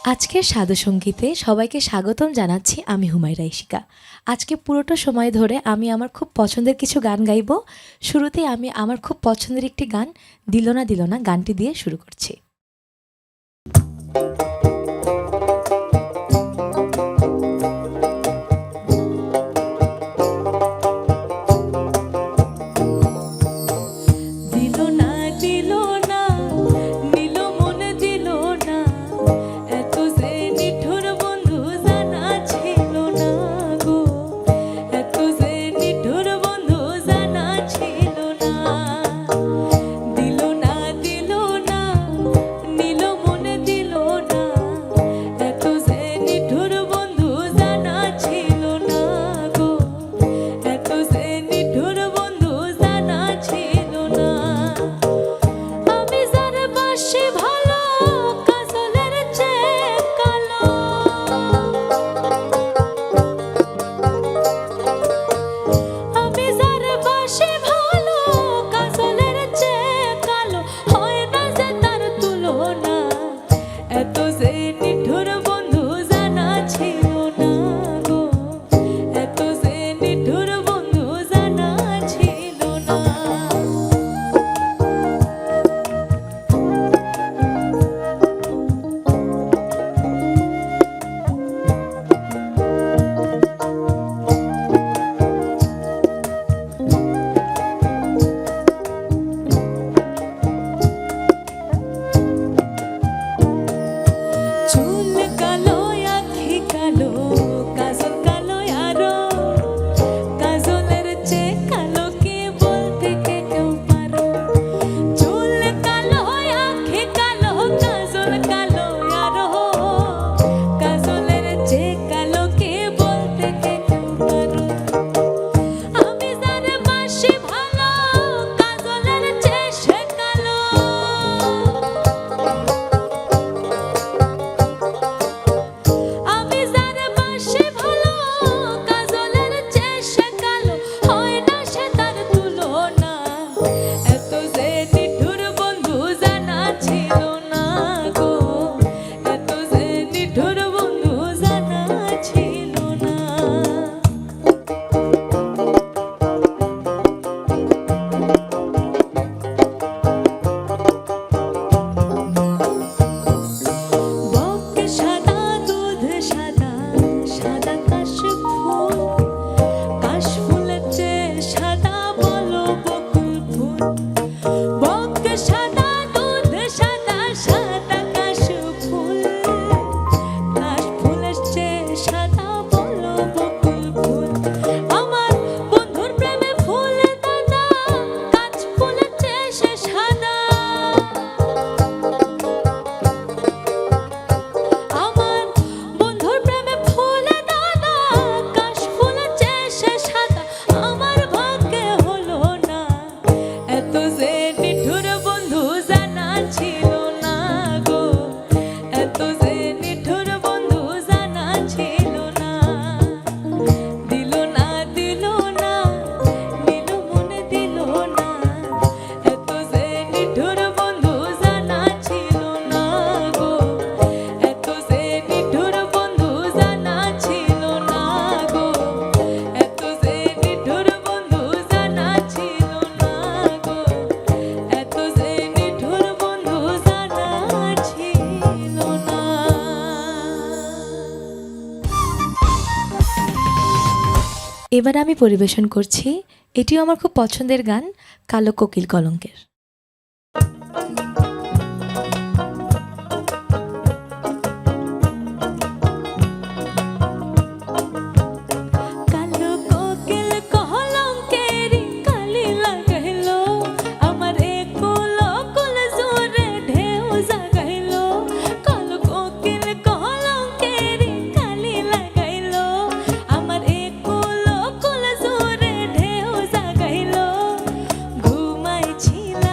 আজকের সাধুসঙ্গীতে সবাইকে স্বাগতম জানাচ্ছি। আমি হুমায়রা ইশিকা। আজকে পুরোটা সময় ধরে আমি আমার খুব পছন্দের কিছু গান গাইব। শুরুতেই আমি আমার খুব পছন্দের একটি গান দিল না দিল না গানটি দিয়ে শুরু করছি। এবার আমি পরিবেশন করছি, এটিও আমার খুব পছন্দের গান, কালো কোকিল কলঙ্কের। ছিলা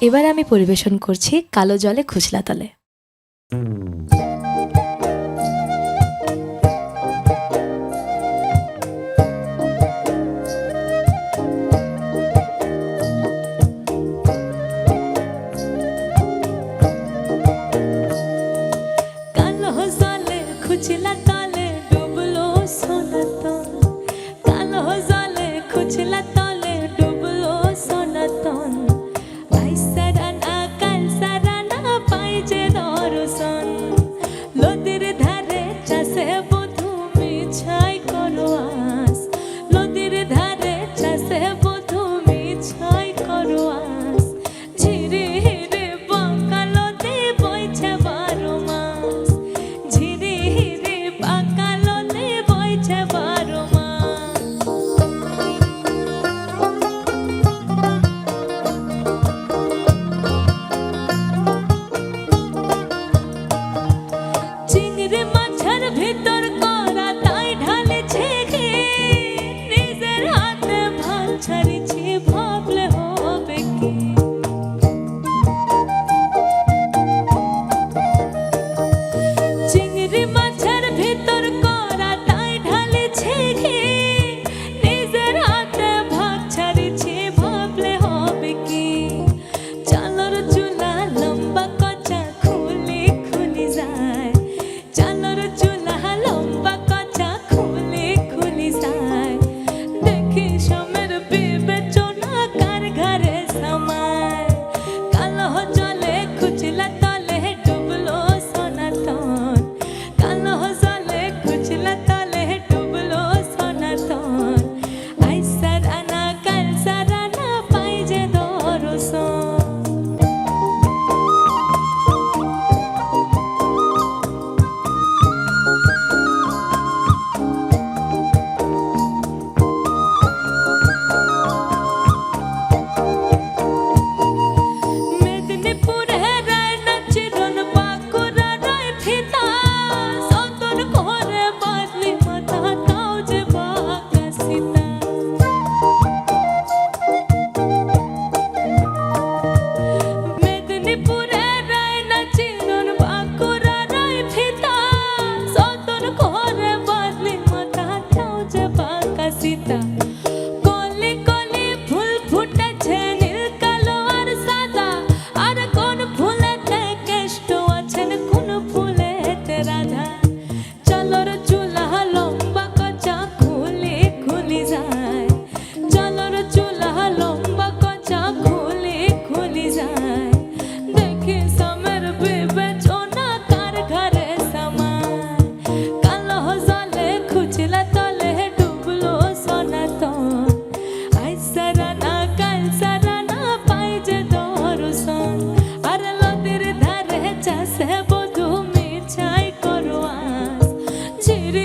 এবার আমি পরিবেশন করছি কালো জলে খুচলা তলে। কালো জলে খুচলা তলে ডুবলো সনাতন, কালো জলে খুচলা তলে ডুবলো সনাতন। আই সারানা কাল সারানা পাই যে দর্শন, নদীর ধারে চাষে বধূ মিছাই করো আস, নদীর ধারে চাষে বধূ মিছাই করো আস। ঝিরি হিরে বাঁকা নদী বইছে 12 মাস, ঝিরি হিরে বাঁকা নদী বইছে 12 মাস। চিংড়ি মাছের ভিতর করা তাই ঢালেছে ঘি, নিজের হাতে ভাত ছাড়িছি ভাবলে হবে কি। চিংড়ি মাছের ভিতর করা তাই ঢালেছে ঘি, নিজের হাতে ভাত ছাড়িছি ভাবলে হবে কি। চালর চুলা লম্বা কচা খুলি খুলি যায়, চালর চুলা লম্বা কচা খুলি খুলি যায়। দেখি সমের বিবেচনা কার ঘরে সমায়, কালো জলে খুচলা তলে ডুবলো সনাতন, কালো জলে খুচলা তলে ডুবলো সনাতন। আই সারানা কাল সারানা পাই যে দর্শন। মেদিনীপুরে রায়না চিরন বাঁকুড়া রায় ফিতা, সদর ঘরে বাদলি মাথা তাও যে বাঁকা সীতা। মেদিনীপুরে রায়না চিরন বাঁকুড়া রায় ফিতা, সদর ঘরে বাদলি মাথা তাও যে বাঁকা সীতা। কলি কলি ফুল ফুটেছে নীল কালো আর সাদা, আর কোন ফুলেতে কেষ্ট আছেন কোন ফুলেতে রাধা। চালর চুলা লম্বা কচা খুলি খুলি যায়, চালর চুলা লম্বা কচা খুলি খুলি যায়। দেখি সমের বিবেচনা কার ঘরে সমায়, কালো জলে খুচলা তলে ডুবলো সনাতন। আই সারানা কাল সারানা পাই যে দর্শন, আর নদীর ধারে চাষে বধূ মিছাই করো আস। ঝিরি